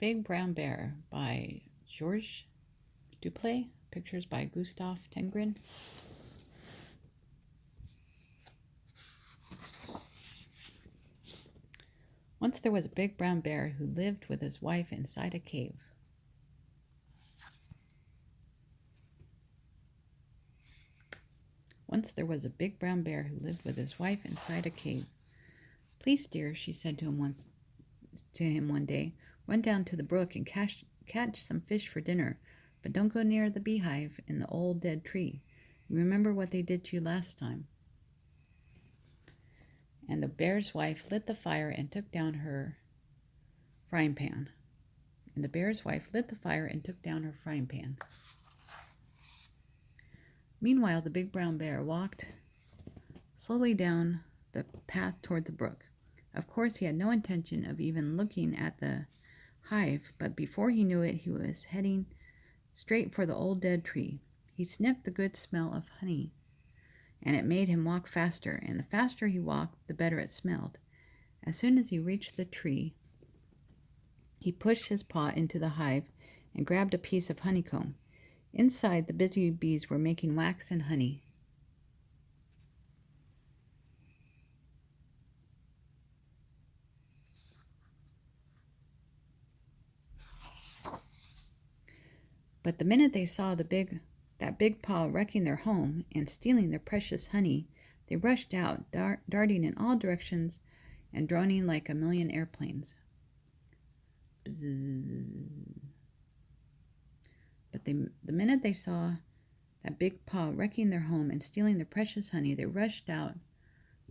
Big Brown Bear by Georges Duplaix. Pictures by Gustave Tengrin. Once there was a big brown bear who lived with his wife inside a cave. Once there was a big brown bear who lived with his wife inside a cave. "Please, dear," she said to him one day, "run down to the brook and catch some fish for dinner, but don't go near the beehive in the old dead tree. You remember what they did to you last time." And the bear's wife lit the fire and took down her frying pan. Meanwhile, the big brown bear walked slowly down the path toward the brook. Of course, he had no intention of even looking at the hive, but before he knew it, he was heading straight for the old dead tree. He sniffed the good smell of honey, and it made him walk faster, and the faster he walked, the better it smelled. As soon as he reached the tree, he pushed his paw into the hive and grabbed a piece of honeycomb. Inside, the busy bees were making wax and honey. But the minute they saw that big paw wrecking their home and stealing their precious honey, they rushed out, darting in all directions and droning like a million airplanes. Bzzz. But the minute they saw that big paw wrecking their home and stealing their precious honey, they rushed out,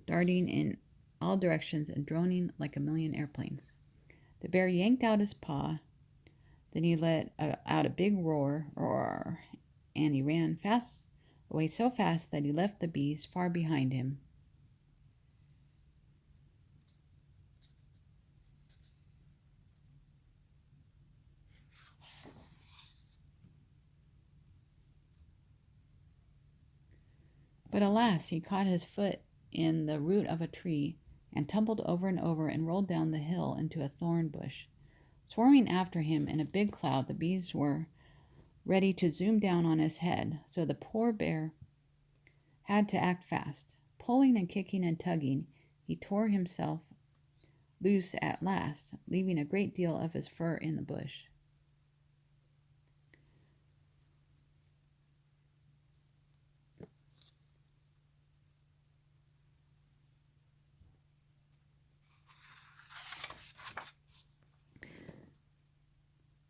darting in all directions and droning like a million airplanes. The bear yanked out his paw. Then he let out a big roar, and he ran away so fast that he left the bees far behind him. But alas, he caught his foot in the root of a tree and tumbled over and over and rolled down the hill into a thorn bush. Swarming after him in a big cloud, the bees were ready to zoom down on his head, so the poor bear had to act fast. Pulling and kicking and tugging, he tore himself loose at last, leaving a great deal of his fur in the bush.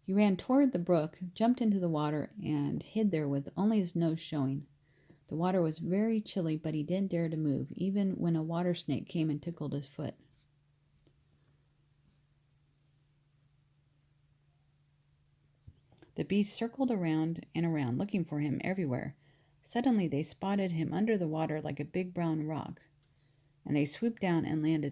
He ran toward the brook, jumped into the water, and hid there with only his nose showing. The water was very chilly, but he didn't dare to move, even when a water snake came and tickled his foot. The bees circled around and around, looking for him everywhere. Suddenly, they spotted him under the water like a big brown rock, and they swooped down and landed